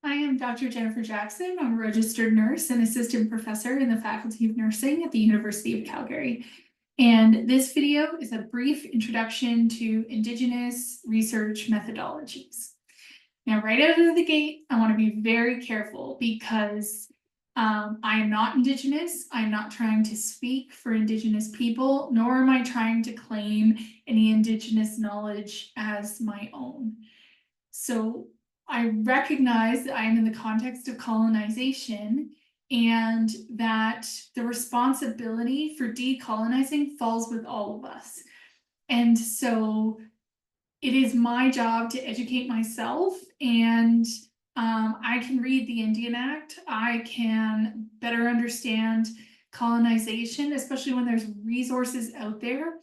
I am Dr. Jennifer Jackson. I'm a registered nurse and assistant professor in the Faculty of Nursing at the University of Calgary. And this video is a brief introduction to Indigenous research methodologies. Now, right out of the gate, I want to be very careful because I am not Indigenous. I'm not trying to speak for Indigenous people, nor am I trying to claim any Indigenous knowledge as my own. So I recognize that I am in the context of colonization and that the responsibility for decolonizing falls with all of us. And so it is my job to educate myself, and I can read the Indian Act. I can better understand colonization, especially when there's resources out there.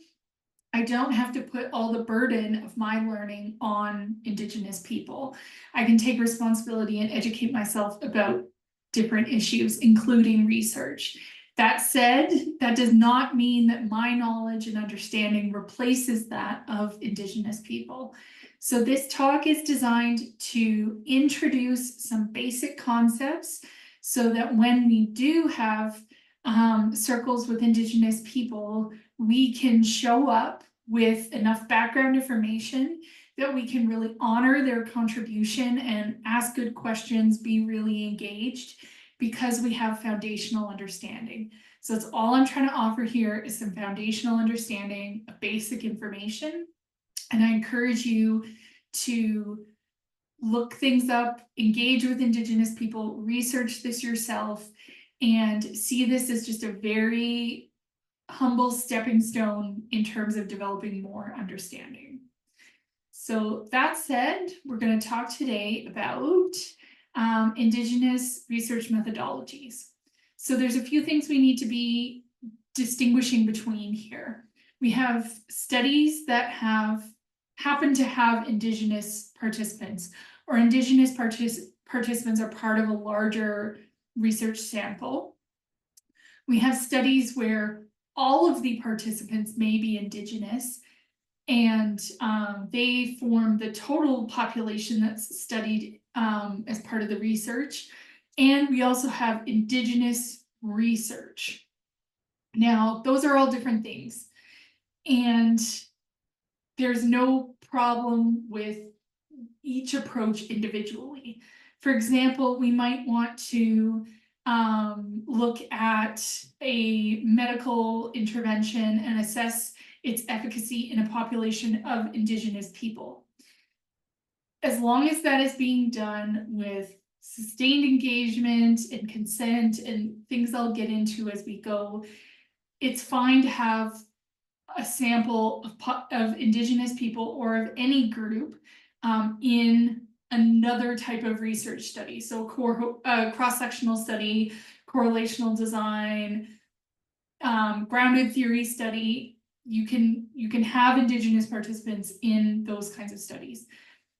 I don't have to put all the burden of my learning on Indigenous people. I can take responsibility and educate myself about different issues, including research. That said, that does not mean that my knowledge and understanding replaces that of Indigenous people. So this talk is designed to introduce some basic concepts so that when we do have circles with Indigenous people, we can show up with enough background information that we can really honor their contribution and ask good questions, be really engaged, because we have foundational understanding. So that's all I'm trying to offer here is some foundational understanding of basic information. And I encourage you to look things up, engage with Indigenous people, research this yourself, and see this as just a very humble stepping stone in terms of developing more understanding. So that said, we're going to talk today about Indigenous research methodologies. So there's a few things we need to be distinguishing between here. We have studies that happen to have Indigenous participants, or Indigenous participants are part of a larger research sample. We have studies where all of the participants may be Indigenous, and they form the total population that's studied as part of the research. And we also have Indigenous research. Now, those are all different things, and there's no problem with each approach individually. For example, we might want to look at a medical intervention and assess its efficacy in a population of Indigenous people. As long as that is being done with sustained engagement and consent and things I'll get into as we go, it's fine to have a sample of Indigenous people or of any group in another type of research study. So cross-sectional study, correlational design, grounded theory study. You can have Indigenous participants in those kinds of studies.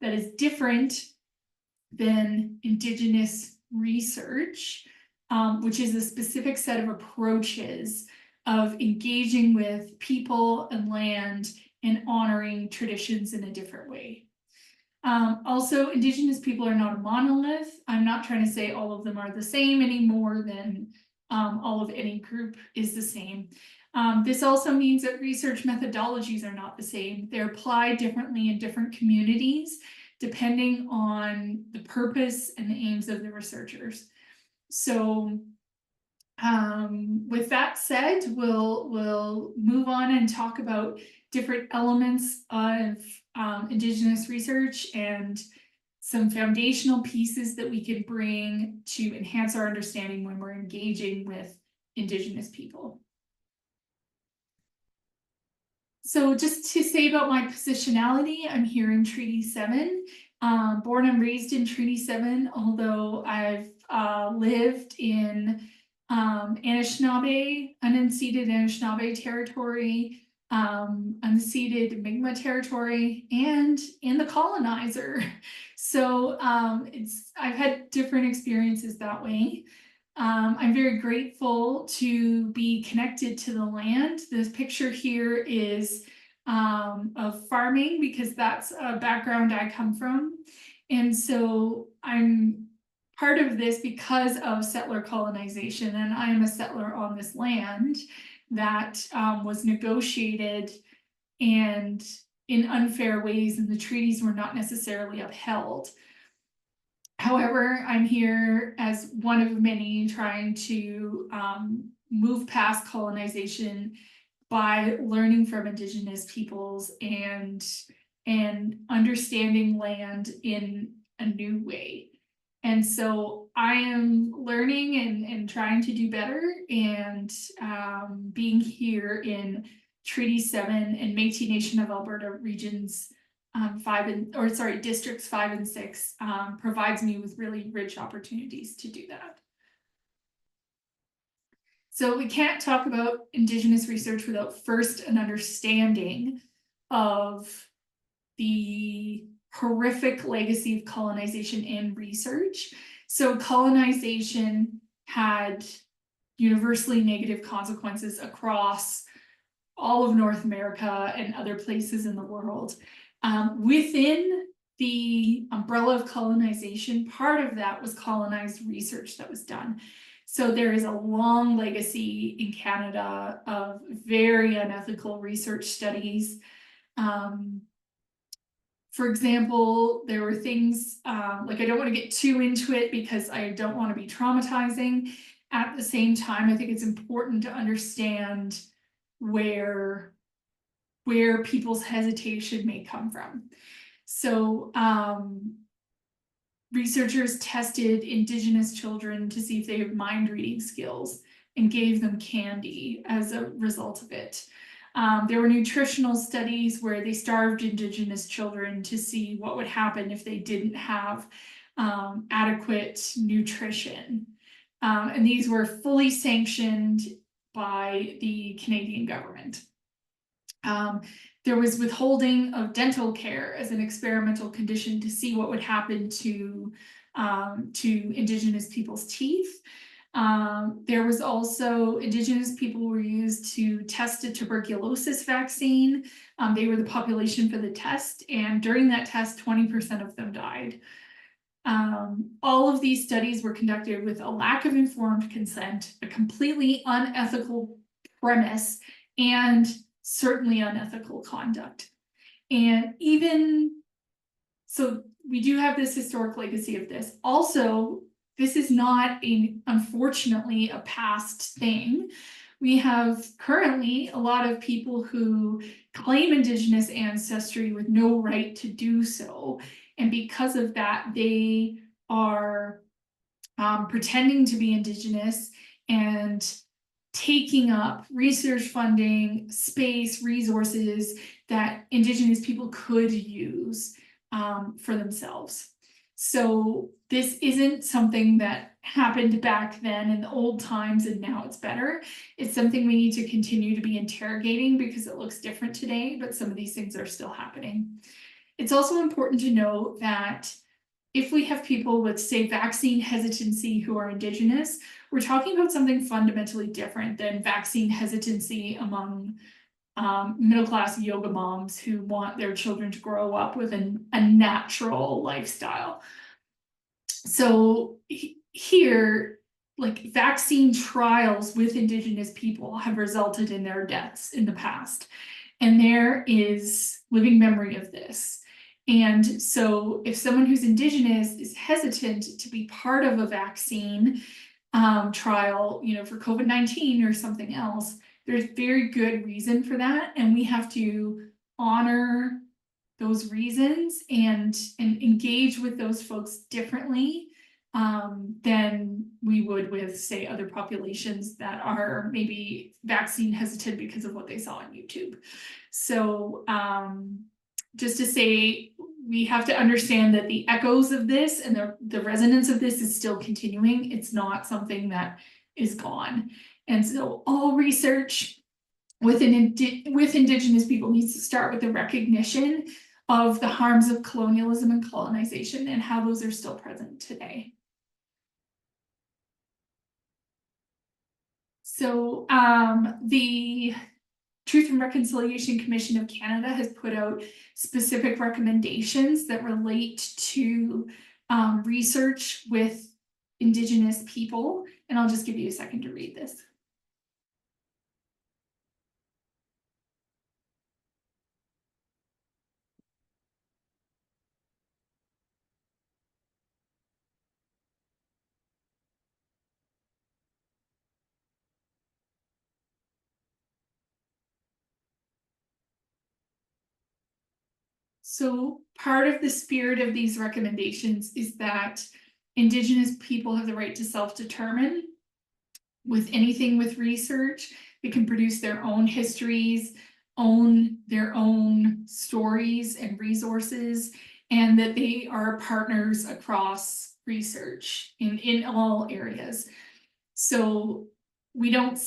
That is different than Indigenous research, which is a specific set of approaches of engaging with people and land and honoring traditions in a different way. Also, Indigenous people are not a monolith. I'm not trying to say all of them are the same any more than all of any group is the same. This also means that research methodologies are not the same. They're applied differently in different communities, depending on the purpose and the aims of the researchers. So with that said, we'll move on and talk about different elements of Indigenous research and some foundational pieces that we can bring to enhance our understanding when we're engaging with Indigenous people. So just to say about my positionality, I'm here in Treaty 7, born and raised in Treaty 7, although I've lived in Anishinaabe, unceded Anishinaabe territory, unceded Mi'kmaq territory, and in the colonizer. So I've had different experiences that way. I'm very grateful to be connected to the land. This picture here is of farming, because that's a background I come from. And so I'm part of this, because of settler colonization, and I am a settler on this land, that was negotiated and in unfair ways, and the treaties were not necessarily upheld. However, I'm here as one of many trying to move past colonization by learning from Indigenous peoples and understanding land in a new way. And so I am learning and trying to do better, and being here in Treaty 7 and Métis Nation of Alberta regions districts 5 and 6 provides me with really rich opportunities to do that. So we can't talk about Indigenous research without first an understanding of the horrific legacy of colonization and research. So colonization had universally negative consequences across all of North America and other places in the world. Within the umbrella of colonization, part of that was colonized research that was done. So there is a long legacy in Canada of very unethical research studies. For example, there were things like, I don't want to get too into it because I don't want to be traumatizing. At the same time, I think it's important to understand where people's hesitation may come from. So researchers tested Indigenous children to see if they have mind reading skills and gave them candy as a result of it. There were nutritional studies where they starved Indigenous children to see what would happen if they didn't have adequate nutrition. And these were fully sanctioned by the Canadian government. There was withholding of dental care as an experimental condition to see what would happen to Indigenous people's teeth. There was also, Indigenous people were used to test a tuberculosis vaccine. They were the population for the test, and during that test, 20% of them died. All of these studies were conducted with a lack of informed consent, a completely unethical premise, and certainly unethical conduct. And even so, we do have this historic legacy of this. Also, this is not unfortunately a past thing. We have currently a lot of people who claim Indigenous ancestry with no right to do so. And because of that, they are pretending to be Indigenous and taking up research funding, space, resources that Indigenous people could use for themselves. So this isn't something that happened back then in the old times and now it's better. It's something we need to continue to be interrogating because it looks different today, but some of these things are still happening. It's also important to note that if we have people with, say, vaccine hesitancy who are Indigenous, we're talking about something fundamentally different than vaccine hesitancy among middle-class yoga moms who want their children to grow up with a natural lifestyle. So here, like, vaccine trials with Indigenous people have resulted in their deaths in the past. And there is living memory of this. And so if someone who's Indigenous is hesitant to be part of a vaccine trial, you know, for COVID-19 or something else, there's very good reason for that. And we have to honor those reasons and engage with those folks differently than we would with, say, other populations that are maybe vaccine hesitant because of what they saw on YouTube. So just to say, we have to understand that the echoes of this and the resonance of this is still continuing. It's not something that is gone. And so all research with Indigenous people needs to start with the recognition of the harms of colonialism and colonization and how those are still present today. So the Truth and Reconciliation Commission of Canada has put out specific recommendations that relate to research with Indigenous people, and I'll just give you a second to read this. So part of the spirit of these recommendations is that Indigenous people have the right to self-determine with anything with research. They can produce their own histories, own their own stories and resources, and that they are partners across research in all areas. So we don't,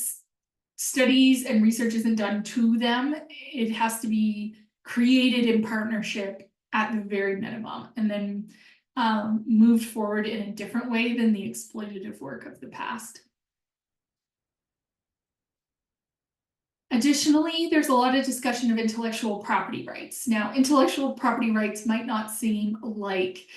studies and research isn't done to them. It has to be created in partnership at the very minimum, and then moved forward in a different way than the exploitative work of the past. Additionally, there's a lot of discussion of intellectual property rights. Now, intellectual property rights might not seem like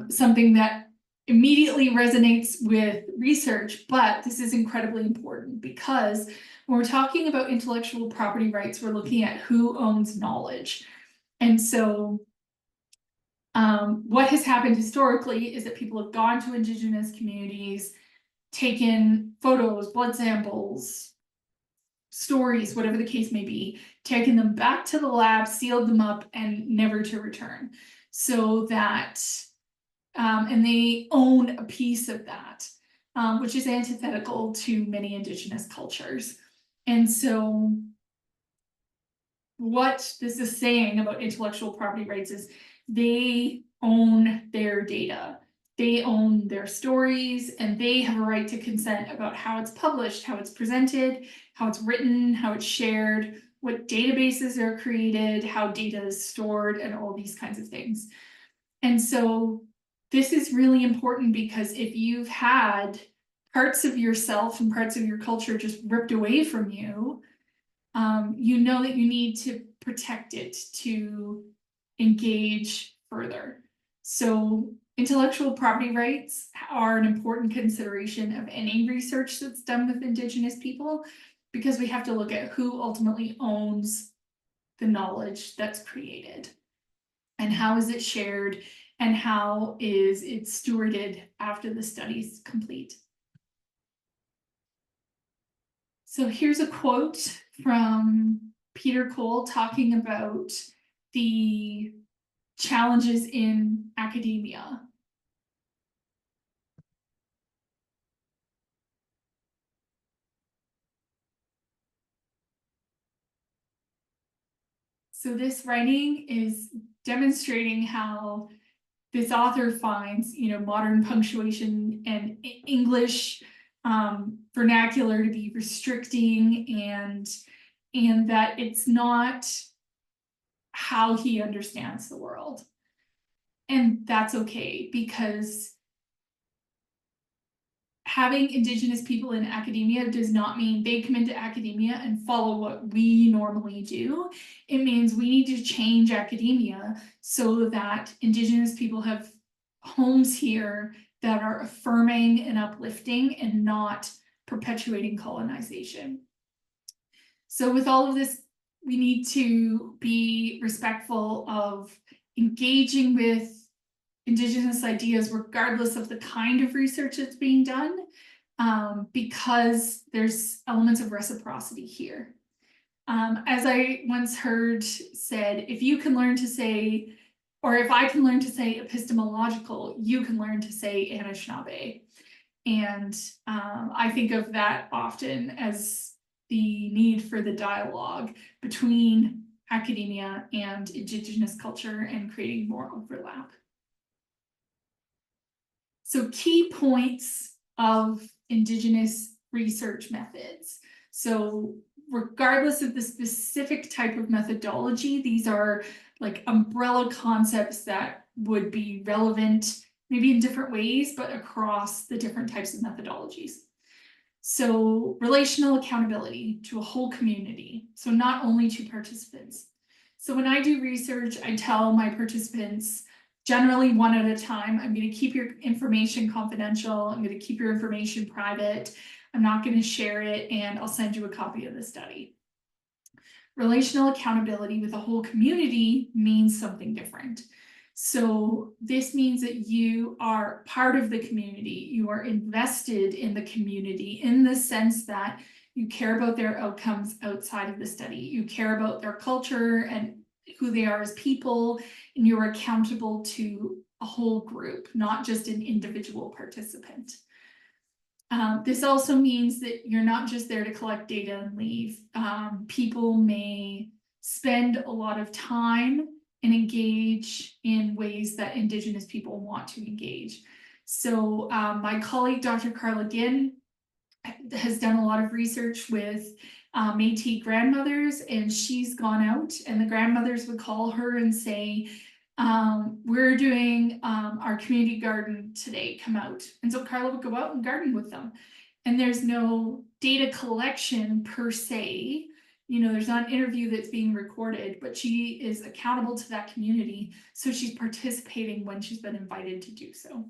something that immediately resonates with research, but this is incredibly important because when we're talking about intellectual property rights, we're looking at who owns knowledge. And so what has happened historically is that people have gone to Indigenous communities, taken photos, blood samples, stories, whatever the case may be, taking them back to the lab, sealed them up, and never to return. So that, and they own a piece of that, which is antithetical to many Indigenous cultures. And so what this is saying about intellectual property rights is they own their data. They own their stories, and they have a right to consent about how it's published, how it's presented, how it's written, how it's shared, what databases are created, how data is stored, and all these kinds of things. And so this is really important because if you've had parts of yourself and parts of your culture just ripped away from you, you know that you need to protect it to engage further. So intellectual property rights are an important consideration of any research that's done with Indigenous people, because we have to look at who ultimately owns the knowledge that's created and how is it shared and how is it stewarded after the study's complete. So here's a quote from Peter Cole talking about the challenges in academia. So this writing is demonstrating how this author finds, modern punctuation and English vernacular to be restricting, and that it's not how he understands the world. And that's okay, because having Indigenous people in academia does not mean they come into academia and follow what we normally do. It means we need to change academia so that Indigenous people have homes here that are affirming and uplifting and not perpetuating colonization. So with all of this, we need to be respectful of engaging with Indigenous ideas, regardless of the kind of research that's being done, because there's elements of reciprocity here. As I once heard said, if you can learn to say, or if I can learn to say epistemological, you can learn to say Anishinaabe. And I think of that often as the need for the dialogue between academia and Indigenous culture and creating more overlap. So key points of Indigenous research methods. So regardless of the specific type of methodology, these are like umbrella concepts that would be relevant maybe in different ways, but across the different types of methodologies. So relational accountability to a whole community. So not only to participants. So when I do research, I tell my participants, generally one at a time. I'm going to keep your information confidential. I'm going to keep your information private. I'm not going to share it, and I'll send you a copy of the study. Relational accountability with a whole community means something different. So this means that you are part of the community. You are invested in the community in the sense that you care about their outcomes outside of the study. You care about their culture and who they are as people, and you're accountable to a whole group, not just an individual participant. This also means that you're not just there to collect data and leave. People may spend a lot of time and engage in ways that Indigenous people want to engage. So my colleague, Dr. Carla Ginn, has done a lot of research with Métis grandmothers, and she's gone out, and the grandmothers would call her and say, we're doing our community garden today, come out. And so Carla would go out and garden with them. And there's no data collection per se, there's not an interview that's being recorded, but she is accountable to that community. So she's participating when she's been invited to do so.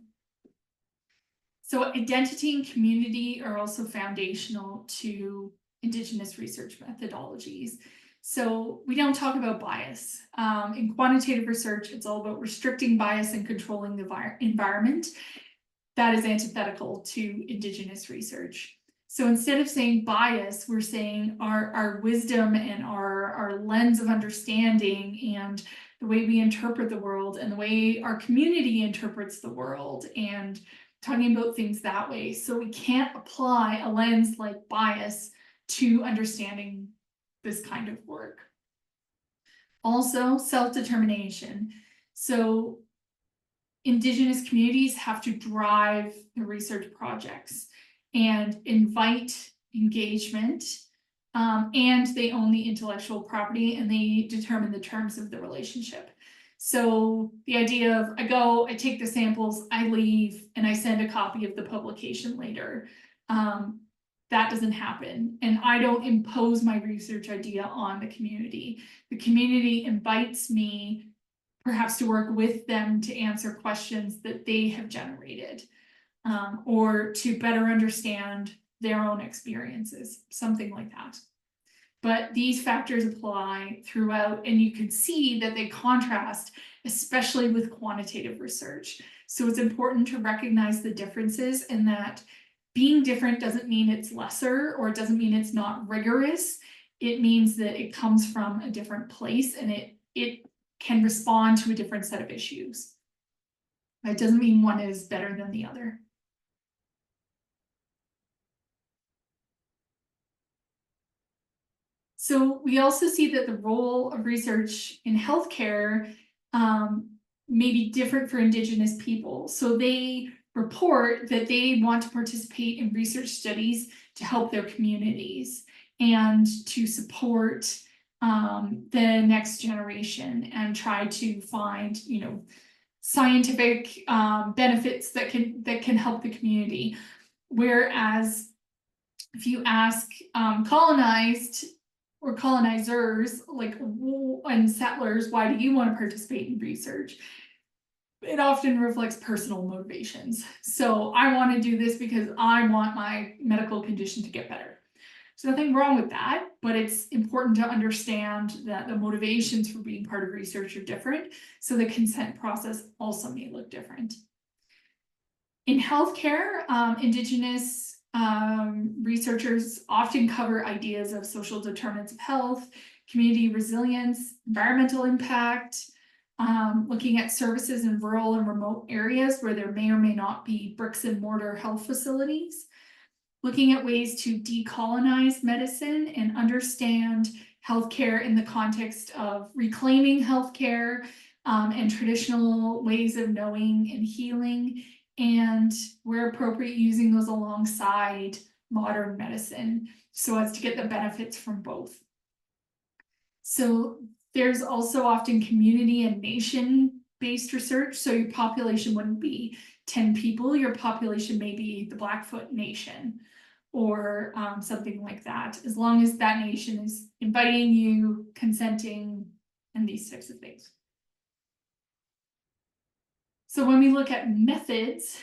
So identity and community are also foundational to Indigenous research methodologies. So we don't talk about bias. In quantitative research, it's all about restricting bias and controlling the environment. That is antithetical to Indigenous research. So instead of saying bias, we're saying our wisdom and our lens of understanding and the way we interpret the world and the way our community interprets the world, and talking about things that way. So we can't apply a lens like bias to understanding this kind of work. Also, self-determination. So Indigenous communities have to drive the research projects and invite engagement, and they own the intellectual property, and they determine the terms of the relationship. So the idea of I take the samples, I leave, and I send a copy of the publication later. That doesn't happen. And I don't impose my research idea on the community. The community invites me perhaps to work with them to answer questions that they have generated, or to better understand their own experiences, something like that. But these factors apply throughout, and you can see that they contrast, especially with quantitative research. So it's important to recognize the differences, and that being different doesn't mean it's lesser, or it doesn't mean it's not rigorous. It means that it comes from a different place, and it can respond to a different set of issues. It doesn't mean one is better than the other. So we also see that the role of research in healthcare may be different for Indigenous people. So they report that they want to participate in research studies to help their communities and to support the next generation, and try to find, scientific benefits that can help the community. Whereas if you ask colonized or colonizers, and settlers, why do you want to participate in research? It often reflects personal motivations. So I want to do this because I want my medical condition to get better. There's nothing wrong with that, but it's important to understand that the motivations for being part of research are different. So the consent process also may look different. In healthcare, Indigenous researchers often cover ideas of social determinants of health, community resilience, environmental impact, looking at services in rural and remote areas where there may or may not be bricks and mortar health facilities, looking at ways to decolonize medicine and understand healthcare in the context of reclaiming healthcare and traditional ways of knowing and healing, and where appropriate, using those alongside modern medicine so as to get the benefits from both. So there's also often community and nation-based research. So your population wouldn't be 10 people, your population may be the Blackfoot Nation or something like that, as long as that nation is inviting you, consenting, and these types of things. So when we look at methods,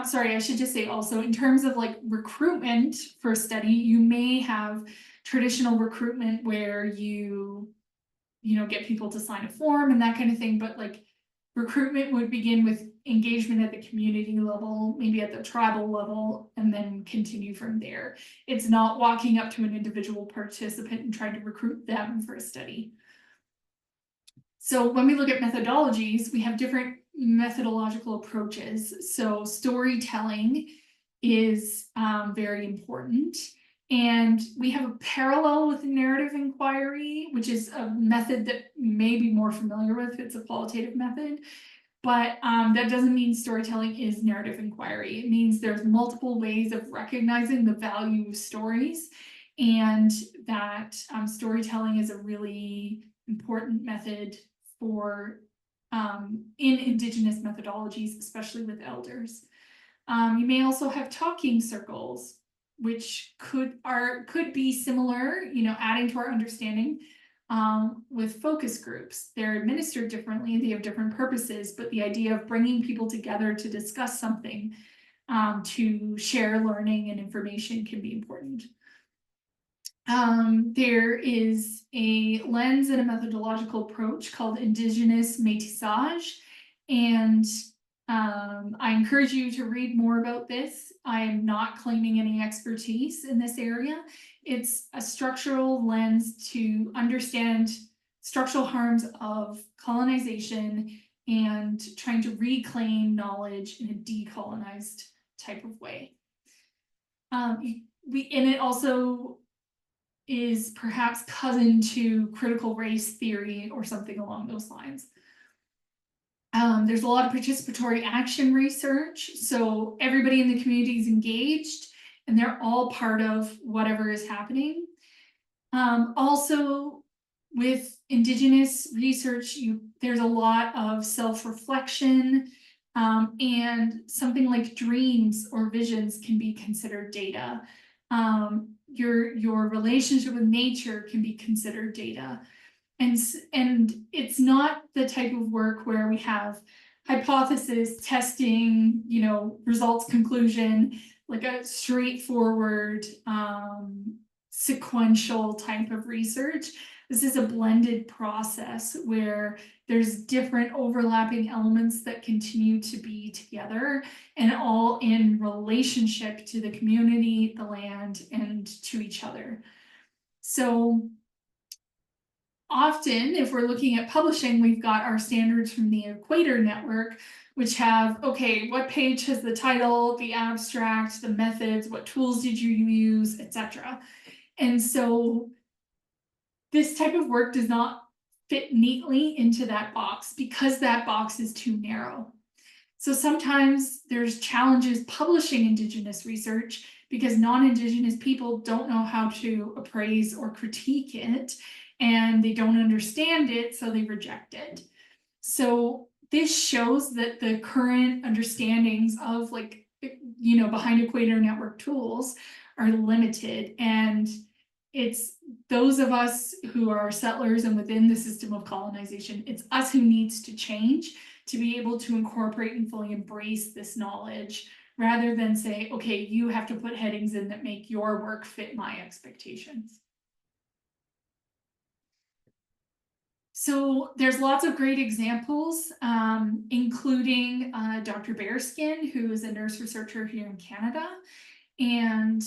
sorry, I should just say also in terms of like recruitment for a study, you may have traditional recruitment where you get people to sign a form and that kind of thing, but like recruitment would begin with engagement at the community level, maybe at the tribal level, and then continue from there. It's not walking up to an individual participant and trying to recruit them for a study. So when we look at methodologies, we have different methodological approaches. So storytelling is very important. And we have a parallel with narrative inquiry, which is a method that you may be more familiar with. It's a qualitative method, but that doesn't mean storytelling is narrative inquiry. It means there's multiple ways of recognizing the value of stories, and that storytelling is a really important method for in Indigenous methodologies, especially with elders. You may also have talking circles, which could be similar, adding to our understanding with focus groups. They're administered differently, they have different purposes, but the idea of bringing people together to discuss something, to share learning and information can be important. There is a lens and a methodological approach called Indigenous métissage, and I encourage you to read more about this. I am not claiming any expertise in this area. It's a structural lens to understand structural harms of colonization and trying to reclaim knowledge in a decolonized type of way. And it also is perhaps cousin to critical race theory or something along those lines. There's a lot of participatory action research, so everybody in the community is engaged and they're all part of whatever is happening. Also, with Indigenous research, there's a lot of self-reflection, and something like dreams or visions can be considered data. Your relationship with nature can be considered data. And it's not the type of work where we have hypothesis, testing, results, conclusion, like a straightforward, sequential type of research. This is a blended process where there's different overlapping elements that continue to be together and all in relationship to the community, the land, and to each other. So often, if we're looking at publishing, we've got our standards from the Equator Network, which have, okay, what page has the title, the abstract, the methods, what tools did you use, etc. And so this type of work does not fit neatly into that box because that box is too narrow. So sometimes there's challenges publishing Indigenous research because non-Indigenous people don't know how to appraise or critique it, and they don't understand it, so they reject it. So this shows that the current understandings of behind Equator Network tools are limited, and it's those of us who are settlers and within the system of colonization, it's us who needs to change to be able to incorporate and fully embrace this knowledge, rather than say, okay, you have to put headings in that make your work fit my expectations. So there's lots of great examples, including Dr. Bearskin, who is a nurse researcher here in Canada. And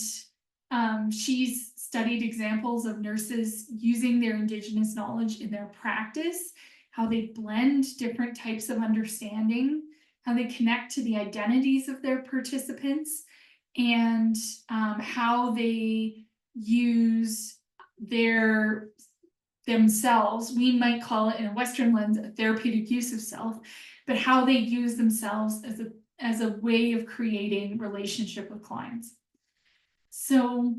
she's studied examples of nurses using their Indigenous knowledge in their practice, how they blend different types of understanding, how they connect to the identities of their participants, and how they use themselves. We might call it in a Western lens a therapeutic use of self, but how they use themselves as a way of creating relationship with clients. So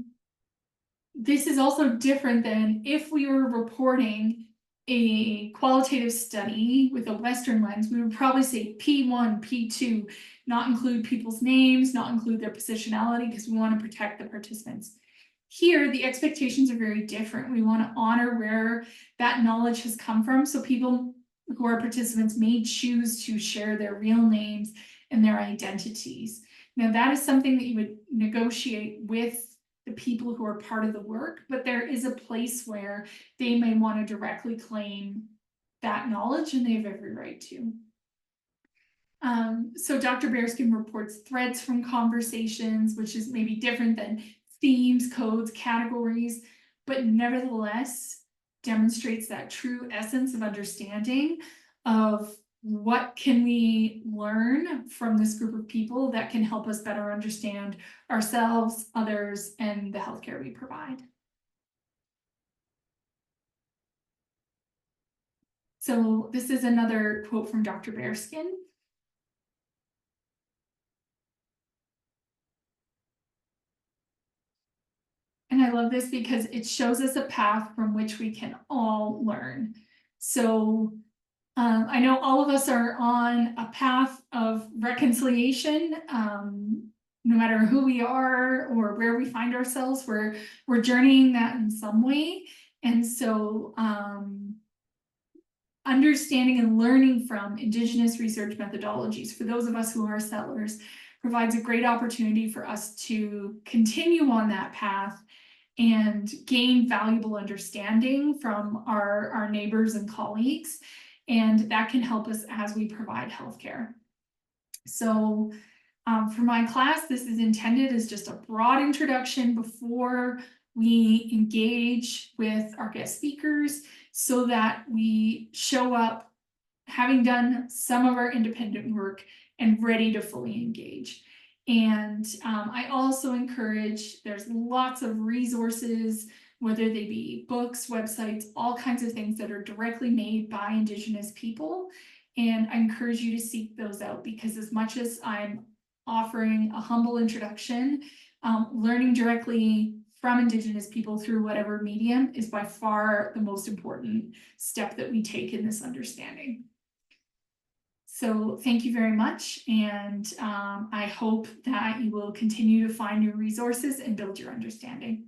this is also different than if we were reporting a qualitative study with a Western lens. We would probably say P1, P2, not include people's names, not include their positionality, because we want to protect the participants. Here, the expectations are very different. We want to honor where that knowledge has come from, so people who are participants may choose to share their real names and their identities. Now, that is something that you would negotiate with the people who are part of the work, but there is a place where they may want to directly claim that knowledge, and they have every right to. So Dr. Bearskin reports threads from conversations, which is maybe different than themes, codes, categories, but nevertheless demonstrates that true essence of understanding of what can we learn from this group of people that can help us better understand ourselves, others, and the healthcare we provide. So this is another quote from Dr. Bearskin. And I love this because it shows us a path from which we can all learn. So I know all of us are on a path of reconciliation. No matter who we are or where we find ourselves, we're journeying that in some way. And so understanding and learning from Indigenous research methodologies, for those of us who are settlers, provides a great opportunity for us to continue on that path and gain valuable understanding from our neighbors and colleagues. And that can help us as we provide healthcare. So for my class, this is intended as just a broad introduction before we engage with our guest speakers, so that we show up having done some of our independent work and ready to fully engage. And I also encourage, there's lots of resources, whether they be books, websites, all kinds of things that are directly made by Indigenous people. And I encourage you to seek those out, because as much as I'm offering a humble introduction, learning directly from Indigenous people through whatever medium is by far the most important step that we take in this understanding. So thank you very much, and I hope that you will continue to find new resources and build your understanding.